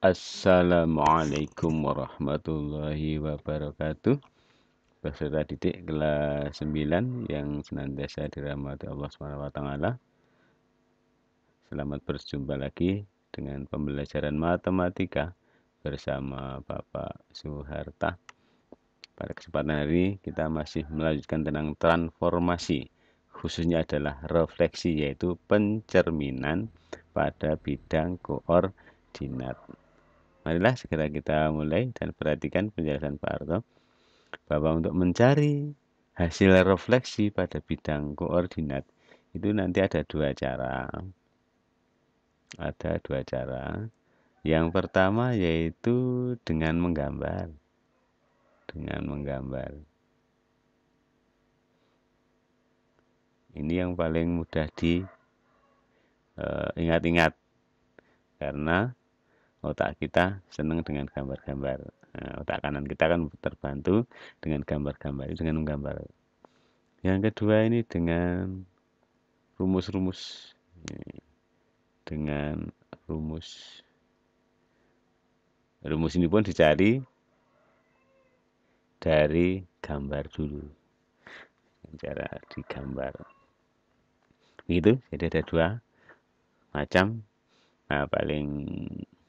Assalamualaikum warahmatullahi wabarakatuh. Peserta didik kelas 9 yang senantiasa dirahmati Allah SWT. Selamat berjumpa lagi dengan pembelajaran matematika bersama Bapak Suharta. Pada kesempatan hari ini kita masih melanjutkan tentang transformasi, khususnya adalah refleksi, yaitu pencerminan pada bidang koordinat. Marilah segera kita mulai dan perhatikan penjelasan Pak Arto bahwa untuk mencari hasil refleksi pada bidang koordinat itu nanti ada dua cara. Ada dua cara. Yang pertama yaitu dengan menggambar. Dengan menggambar. Ini yang paling mudah diingat-ingat karena otak kita senang dengan gambar-gambar. Nah, otak kanan kita kan terbantu dengan gambar-gambar, dengan menggambar. Yang kedua ini dengan rumus-rumus. Dengan rumus. Rumus ini pun dicari dari gambar dulu. Cara digambar. Begitu, jadi ada dua macam. Nah, paling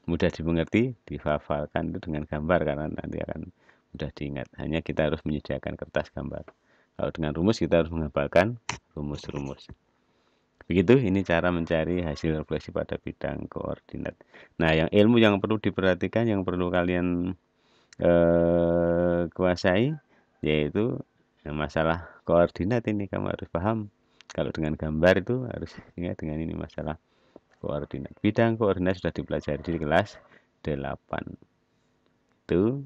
mudah dimengerti, dihafalkan itu dengan gambar karena nanti akan mudah diingat. Hanya kita harus menyediakan kertas gambar. Kalau dengan rumus kita harus menghafalkan rumus-rumus. Begitu, ini cara mencari hasil refleksi pada bidang koordinat. Nah, yang ilmu yang perlu diperhatikan, yang perlu kalian kuasai, yaitu masalah koordinat ini kamu harus paham. Kalau dengan gambar itu harus ingat dengan ini masalah koordinat. Bidang koordinat sudah dipelajari di kelas 8. Itu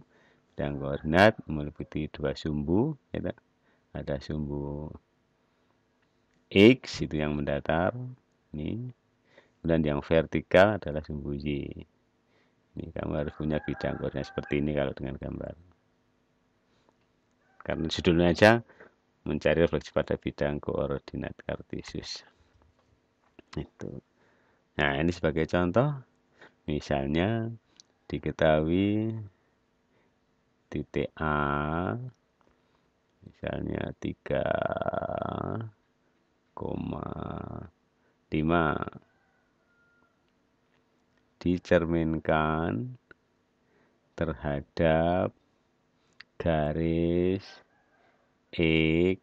bidang koordinat meliputi dua sumbu, ya, ada sumbu X itu yang mendatar, ini, dan yang vertikal adalah sumbu Y. Ini kamu harus punya bidang koordinat seperti ini kalau dengan gambar. Karena judulnya aja mencari refleksi pada bidang koordinat kartesius. Itu. Nah, ini sebagai contoh, misalnya diketahui titik A, misalnya 3,5 dicerminkan terhadap garis X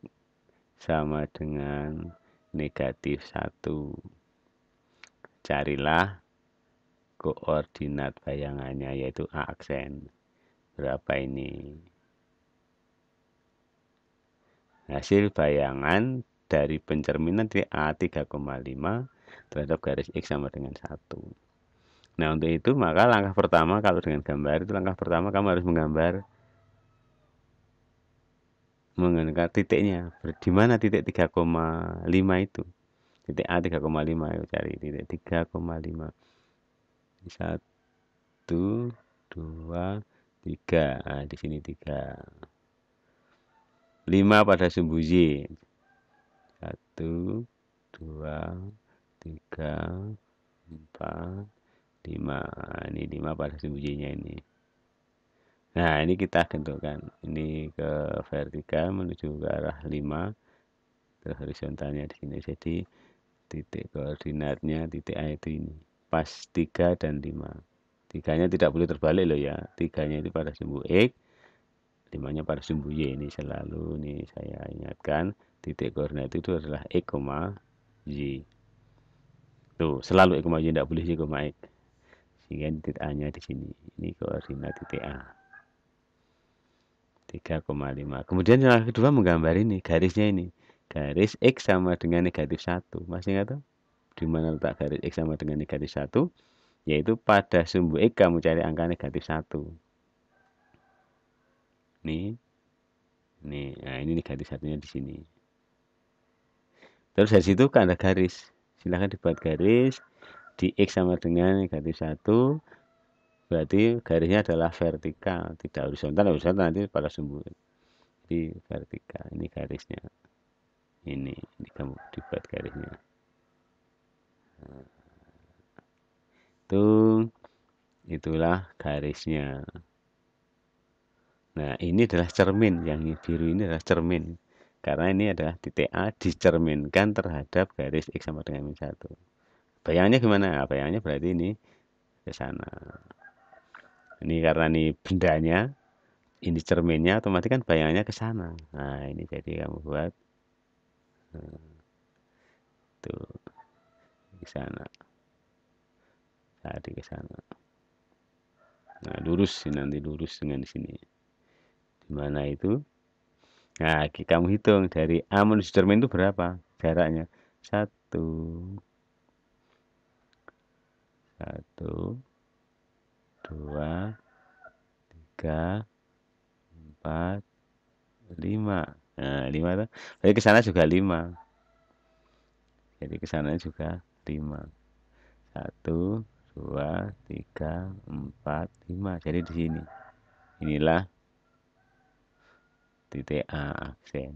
sama dengan negatif 1. Carilah koordinat bayangannya, yaitu A aksen. Berapa ini? Hasil bayangan dari pencerminan di A 3,5 terhadap garis X sama dengan 1. Nah, untuk itu maka langkah pertama kalau dengan gambar itu langkah pertama kamu harus menggambar titiknya. Di mana titik 3,5 itu? Titik A 3,5, yuk cari titik 3,5. 1, 2, 3. Nah, di sini 3. 5 pada sumbu Y. 1, 2, 3, 4, 5. Nah, ini 5 pada sumbu Y-nya ini. Nah, ini kita bentukkan. Ini ke vertikal menuju ke arah 5. Terus horizontalnya di sini. Jadi titik koordinatnya titik A itu ini. Pas 3 dan 5. 3-nya tidak boleh terbalik loh ya. 3-nya itu pada sumbu X, 5-nya pada sumbu Y. Ini selalu nih saya ingatkan, titik koordinat itu adalah X, Y. Tuh, selalu X, Y, tidak boleh Y, X. Sehingga titik A-nya di sini. Ini koordinat titik A. 3,5. Kemudian yang kedua menggambar ini, garisnya ini. Garis X sama dengan negatif 1. Masih ingat tuh? Di mana letak garis X sama dengan negatif 1? Yaitu pada sumbu X kamu cari angka negatif 1. Nih. Nah ini negatif 1-nya di sini. Terus dari situ kan ada garis. Silahkan dibuat garis. Di X sama dengan negatif 1. Berarti garisnya adalah vertikal, tidak horizontal. Horizontal nanti pada sumbu. Jadi vertikal. Ini garisnya. Ini kamu dibuat garisnya. Nah, itu itulah garisnya. Nah, ini adalah cermin, yang biru ini adalah cermin. Karena ini adalah titik A dicerminkan terhadap garis X sama dengan min 1. Bayangannya gimana? Nah, bayangannya berarti ini ke sana. Ini karena ini bendanya, ini cerminnya, otomatis kan bayangannya ke sana. Nah, ini jadi kamu buat tuh di sana. Tadi ke sana. Nah, lurus nanti lurus dengan di sini. Di mana itu? Nah, kamu hitung dari A menuju cermin itu berapa jaraknya? Satu, satu, dua, tiga, empat, lima. Nah, lima itu. Jadi ke sana juga lima. Jadi ke sana juga lima. Satu, dua, tiga, empat, lima. Jadi di sini. Inilah titik A aksen.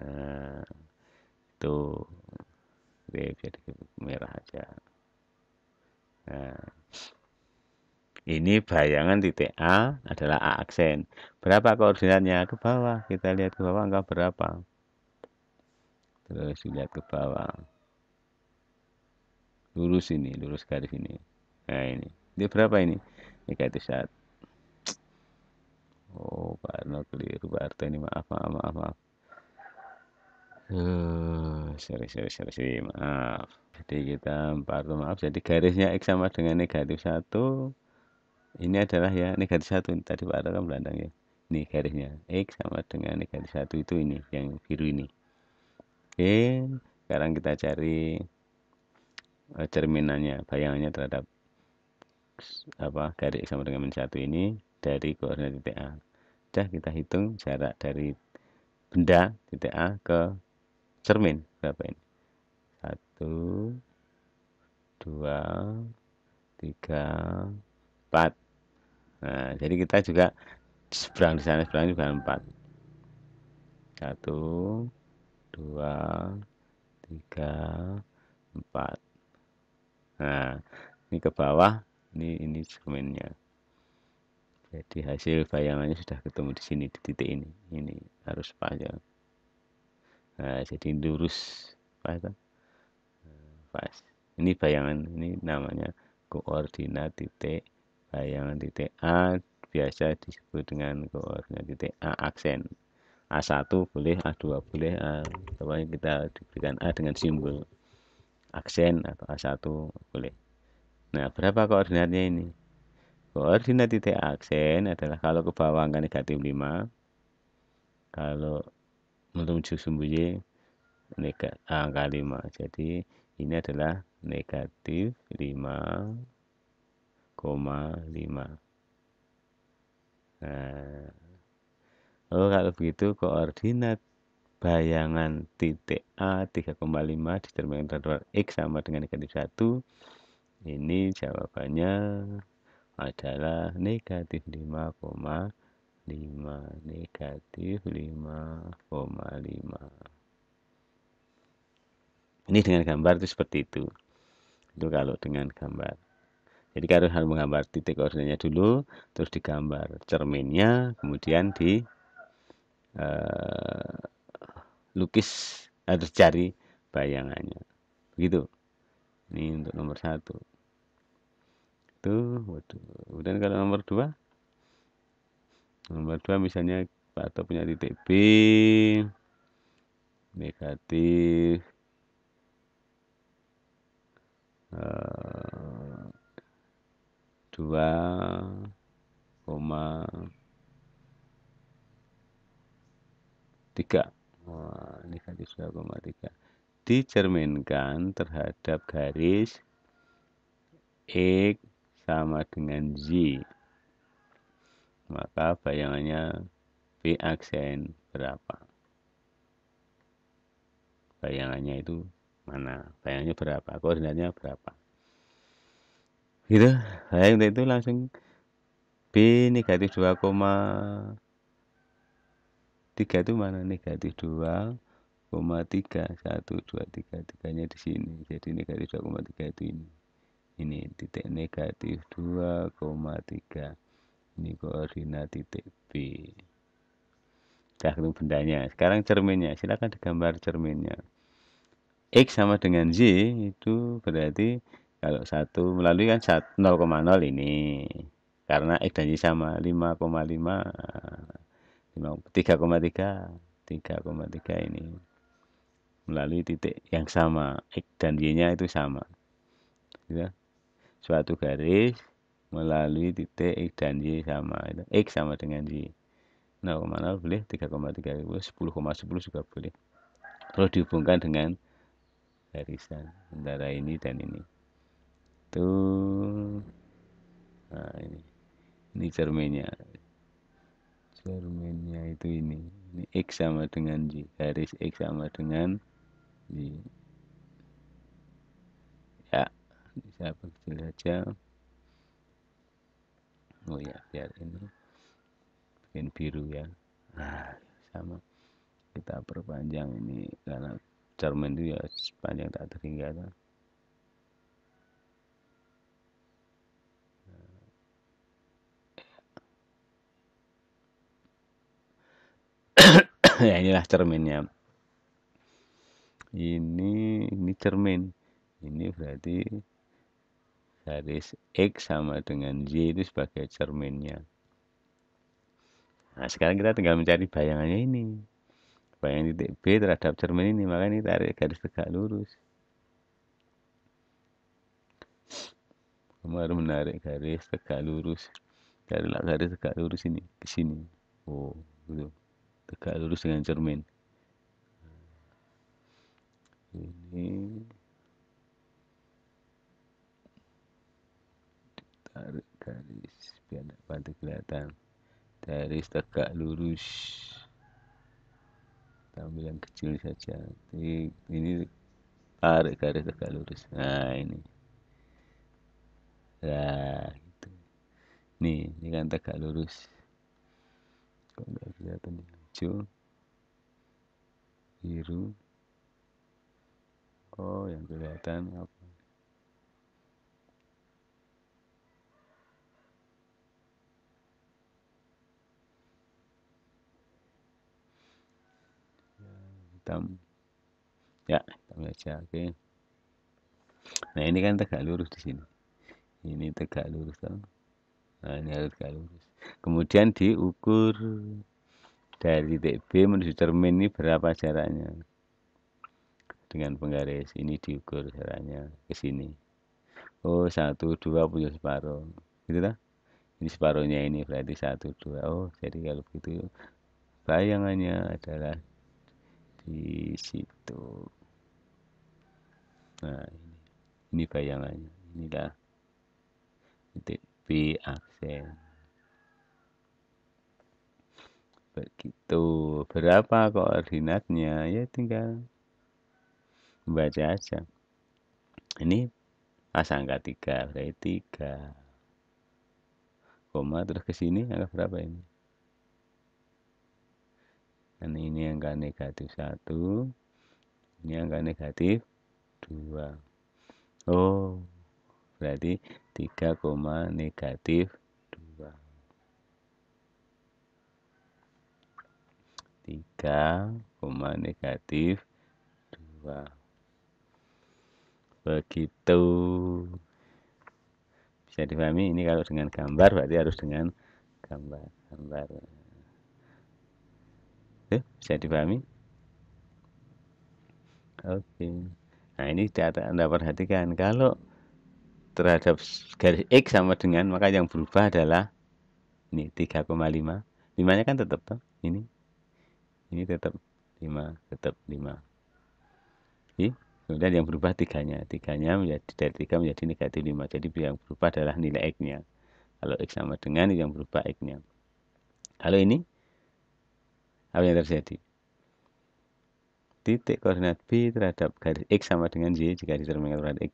Nah, itu jadi merah aja. Nah, ini bayangan titik A adalah A aksen. Berapa koordinatnya? Ke bawah. Kita lihat ke bawah angka berapa. Terus lihat ke bawah. Lurus ini, lurus garis ini. Nah ini. Ini berapa ini? Negatif 1. Oh, karena keliru Pak ini. Maaf, maaf, maaf, maaf. Sorry, maaf. Jadi kita maaf. Jadi garisnya X sama dengan negatif 1. Ini adalah ya negatif 1. Tadi Pak Arto kan belandang ya. Ini garisnya. X sama dengan negatif 1 itu ini. Yang biru ini. Oke. Sekarang kita cari cerminannya. Bayangannya terhadap garis X sama dengan min 1 ini. Dari koordinat titik A. Sudah kita hitung jarak dari benda titik A ke cermin. Berapa ini? 1, 2, 3, 4. Nah, jadi kita juga seberang di sana, seberang juga 4. 1, 2, 3, 4. Nah, ini ke bawah, ini cerminnya. Jadi hasil bayangannya sudah ketemu di sini, di titik ini. Ini harus pas ya. Nah, jadi lurus pas, pas. Ini bayangan, ini namanya koordinat titik bayangan titik A, biasa disebut dengan koordinat titik A aksen. A1 boleh, A2 boleh, pokoknya kita diberikan A dengan simbol aksen atau A1 boleh. Nah, berapa koordinatnya ini? Koordinat titik aksen adalah kalau ke bawah angka negatif 5, kalau menuju sumbu Y angka 5. Jadi ini adalah negatif 5,5. Nah, kalau begitu koordinat bayangan titik A 3,5 dicerminkan terhadap X sama dengan negatif 1. Ini jawabannya adalah negatif 5,5. Negatif 5,5. Ini dengan gambar itu seperti itu. Itu kalau dengan gambar. Jadi harus menggambar titik koordinatnya dulu, terus digambar cerminnya, kemudian di lukis, harus cari bayangannya. Begitu. Ini untuk nomor 1. Tuh, waduh. Kemudian kalau nomor 2, misalnya Pak Arto punya titik B negatif 2,3. Negatif 2,3 dicerminkan terhadap garis X sama dengan Z. Maka bayangannya B aksen berapa? Bayangannya itu mana? Bayangannya berapa? Koordinatnya berapa? Gitu. Nah, untuk itu langsung B negatif 2,3 itu mana? Negatif 2,3. 1, 2, 3. Tiganya di sini. Jadi negatif 2,3 itu ini. Ini titik negatif 2,3. Ini koordinat titik B. Sudah ketemu bendanya. Sekarang cerminnya. Silakan digambar cerminnya. X sama dengan Z itu berarti kalau satu melalui kan 0,0 ini. Karena X dan Y sama 5,5, 3,3, 3,3 ini. Melalui titik yang sama. X dan Y-nya itu sama. Gitu. Suatu garis melalui titik X dan Y sama. X sama dengan Y. 0,0 boleh, 3,3 boleh, 10,10 juga boleh. Terus dihubungkan dengan garisan antara ini dan ini. Tuh. Nah, ini cerminnya. Cerminnya itu ini. Ini X sama dengan Y. Garis X sama dengan Y. Ya, bisa kecil saja. Oh ya, biar ini bikin biru ya. Nah, sama. Kita perpanjang ini karena cermin itu ya sepanjang tak terhingga. Ya inilah cerminnya. Ini cermin. Ini berarti garis X sama dengan Y itu sebagai cerminnya. Nah, sekarang kita tinggal mencari bayangannya ini. Bayangan titik B terhadap cermin ini. Maka ini tarik garis tegak lurus. Kamu harus menarik garis tegak lurus. Carilah garis tegak lurus ini ke sini. Oh, gitu. Tegak lurus dengan cermin. Ini tarik garis biar dapat kelihatan. Garis tegak lurus. Kita ambil yang kecil saja. Ini tarik garis tegak lurus. Nah, ini. Nah, gitu. Ini kan tegak lurus. Kok nggak kelihatan hijau, biru. Oh, yang kelihatan apa? Hitam. Ya, hitam saja. Oke. Nah, ini kan tegak lurus di sini. Ini tegak lurus toh. Nah, ini harus tegak lurus. Kemudian diukur dari titik B menuju cermin ini berapa jaraknya. Dengan penggaris ini diukur jaraknya ke sini. Oh, 1, 2 punya separuh. Gitu kan? Ini separuhnya ini berarti 1, 2. Oh, jadi kalau begitu bayangannya adalah di situ. Nah, ini bayangannya. Inilah titik B aksen. Begitu. Berapa koordinatnya? Ya tinggal membaca aja. Ini angka 3, berarti 3. Koma terus ke sini angka berapa ini? Dan ini angka negatif 1. Ini angka negatif 2. Oh, berarti 3, negatif 2. 3, negatif 2. Begitu. Bisa dipahami ini kalau dengan gambar berarti harus dengan gambar. Bisa dipahami? Oke. Nah, ini Anda perhatikan kalau terhadap garis X sama dengan maka yang berubah adalah ini 3,5. 5-nya kan tetap toh. Ini tetap 5, tetap 5. Kemudian yang berubah 3-nya. 3-nya menjadi dari 3 menjadi negatif 5. Jadi yang berubah adalah nilai X-nya. Kalau X sama dengan yang berubah X-nya. Kalau ini apa yang terjadi? Titik koordinat B terhadap garis X sama dengan Y jika dicerminkan koordinat X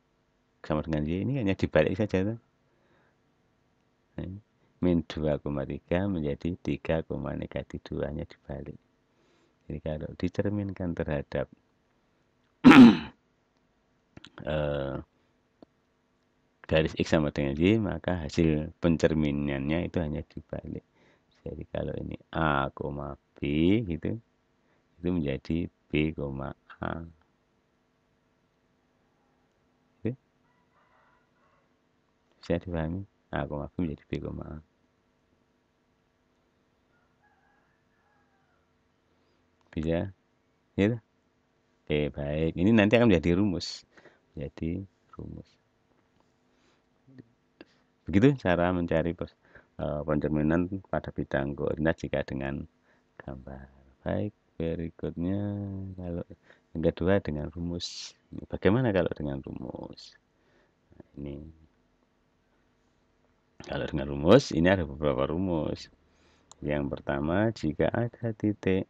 sama dengan Y ini hanya dibalik saja tuh. Min 2,3 menjadi 3, negatif 2 hanya dibalik. Jadi kalau dicerminkan terhadap garis X sama dengan Y, maka hasil pencerminannya itu hanya dibalik. Jadi kalau ini A, B gitu, itu menjadi B, A. Oke, bisa dipahami? A, B menjadi B, A. Bisa? Gitu? Oke, baik. Ini nanti akan menjadi rumus. Jadi rumus. Begitu cara mencari pencerminan pada bidang koordinat jika dengan gambar. Baik, berikutnya kalau yang kedua dengan rumus. Bagaimana kalau dengan rumus? Ini kalau dengan rumus, ini ada beberapa rumus. Yang pertama, jika ada titik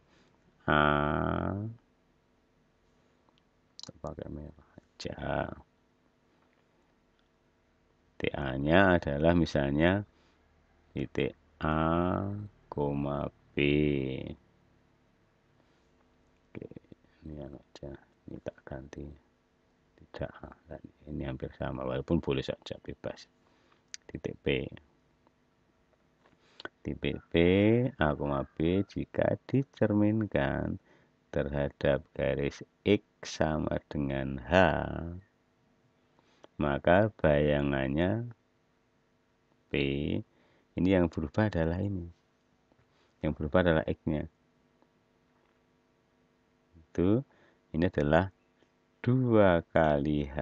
A, pakai merah aja. Titik A-nya adalah misalnya titik A, B. Oke, ini aja. Ini tak ganti. Tidak A. Ini hampir sama, walaupun boleh saja bebas. Titik P. Titik P, A, B jika dicerminkan terhadap garis X sama dengan H, maka bayangannya P, ini yang berubah adalah ini. Yang berubah adalah X-nya. Itu, ini adalah 2 kali H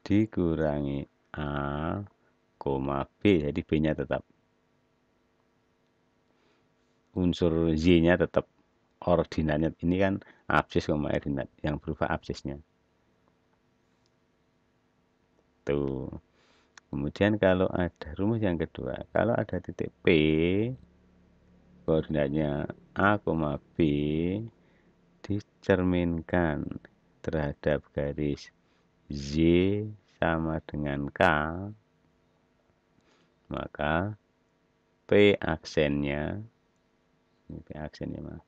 dikurangi A, B. Jadi B-nya tetap. Unsur Y-nya tetap. Ordinatnya ini kan absis, ordinat. Yang berubah absisnya. Tuh. Kemudian kalau ada rumus yang kedua, kalau ada titik P, koordinatnya A, B, dicerminkan terhadap garis Y sama dengan K, maka P aksennya, ini P aksennya,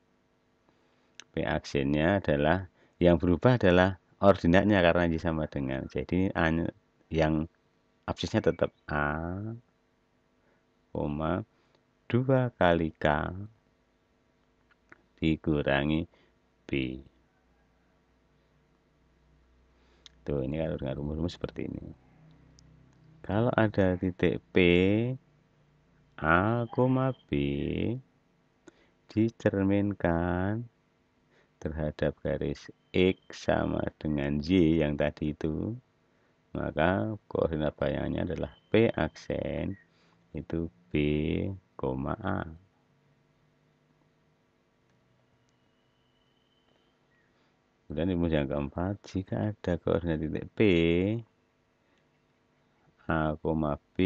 P aksennya adalah, yang berubah adalah ordinatnya karena Y sama dengan, jadi yang absisnya tetap A, 2 kali K dikurangi B. Tuh, ini kalau dengan rumus-rumus seperti ini. Kalau ada titik P, A, B dicerminkan terhadap garis X sama dengan Y yang tadi itu, maka koordinat bayangannya adalah P aksen itu B, A. Kemudian rumus yang keempat, jika ada koordinat titik P, A, B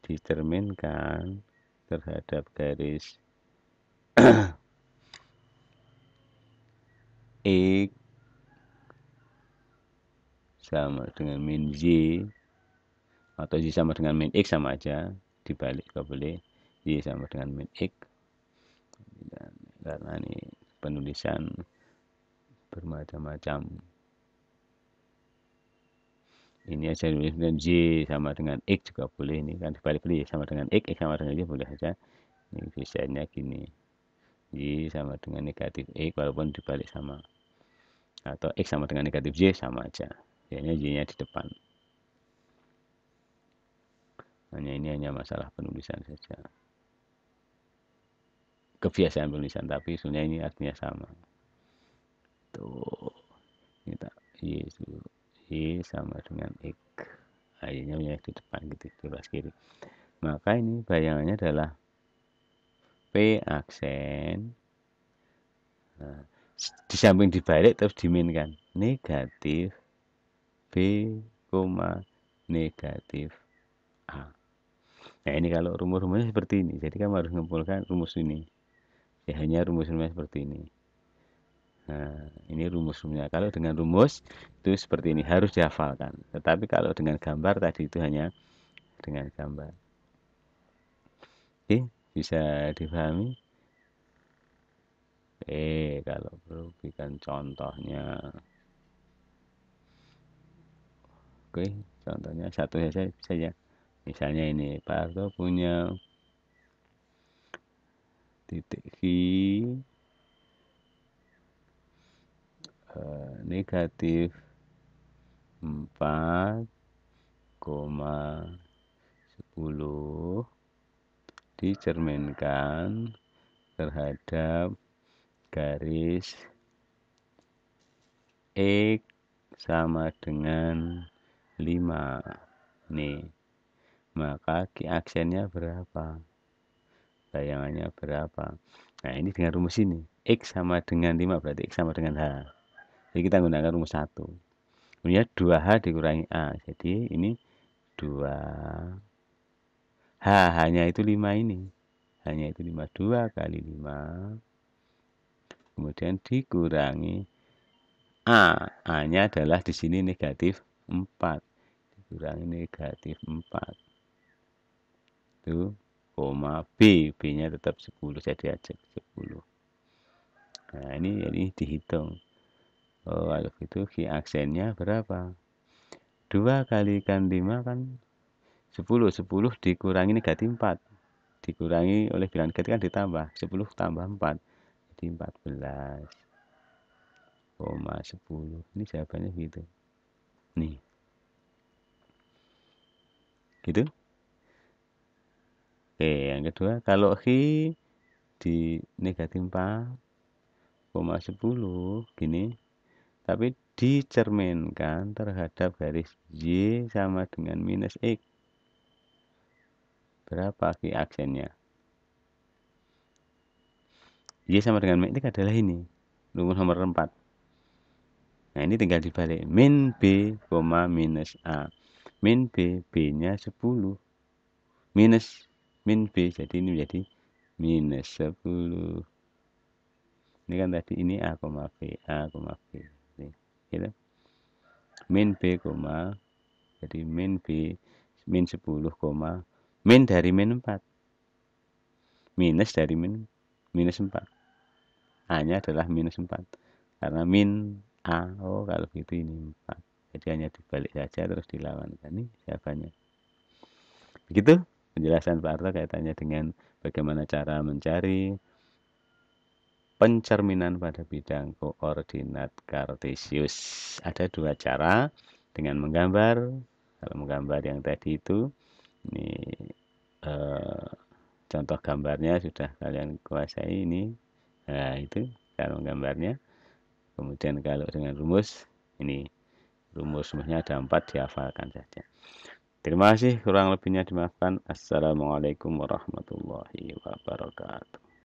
dicerminkan terhadap garis X sama dengan min Y, atau Y sama dengan min X sama aja, dibalik gak boleh. Y sama dengan min X. Dan karena ini penulisan bermacam-macam, ini aja dengan Y sama dengan X juga boleh, ini kan dibalik boleh, Y sama dengan X sama dengan Y boleh aja. Ini bisanya gini, Y sama dengan negatif X walaupun dibalik sama, atau X sama dengan negatif Y sama aja, Y-nya di depan. Ini hanya masalah penulisan saja, kebiasaan penulisan, tapi sebenarnya ini artinya sama. Tuh, kita Y sama dengan X, Y-nya di depan gitu, sebelah kiri. Maka ini bayangannya adalah P aksen, nah, di samping dibalik terus diminkan negatif B, negatif A. Nah, ini kalau rumus-rumusnya seperti ini, jadi kamu harus mengumpulkan rumus ini. Ya, hanya rumus-rumusnya seperti ini. Nah, ini rumus-rumusnya. Kalau dengan rumus itu seperti ini, harus dihafalkan. Tetapi kalau dengan gambar tadi itu hanya dengan gambar. Oke, bisa dipahami? Kalau perlu berikan contohnya. Oke, contohnya satu saja. Misalnya ini Pak Harto punya titik V negatif 4,10 dicerminkan terhadap garis X sama dengan 5 nih, maka Q aksennya berapa, bayangannya berapa. Nah ini dengan rumus ini X sama dengan 5 berarti X sama dengan H, jadi kita gunakan rumus 1, punya 2H dikurangi A, jadi ini 2H, hanya itu 5 ini, hanya itu 5, 2 kali 5 kemudian dikurangi A nya adalah di sini negatif 4, dikurangi negatif 4 itu koma B nya tetap 10, jadi aja 10. Nah ini dihitung. Kalau itu Q aksennya berapa, 2 kalikan 5 kan 10, 10 dikurangi negatif 4 dikurangi oleh bilangan negatif kan ditambah, 10 tambah 4 jadi 14,10. Ini jawabannya gitu nih, gitu. Oke, yang kedua kalau Q di negatif 4,10 gini, tapi dicerminkan terhadap garis Y sama dengan minus X, berapa Q aksennya. Y sama dengan min X adalah ini rumus nomor 4. Nah ini tinggal dibalik, min B, minus A, min B, B-nya 10, minus min B, jadi ini menjadi minus 10. Ini kan tadi ini A, B, A, B. Ini, gitu. Min B, jadi min B, min 10, min dari min 4, minus dari minus 4. A-nya adalah minus 4. Karena min A, kalau gitu ini 4. Jadi hanya dibalik saja terus dilawan. Ini jawabannya. Begitu penjelasan Pak Harto kaitannya dengan bagaimana cara mencari pencerminan pada bidang koordinat kartesius. Ada 2 cara, dengan menggambar. Kalau menggambar yang tadi itu, ini contoh gambarnya sudah kalian kuasai ini. Nah, itu cara menggambarnya. Kemudian kalau dengan rumus, ini rumusnya ada 4, dihafalkan saja. Terima kasih, kurang lebihnya dimaafkan. Assalamualaikum warahmatullahi wabarakatuh.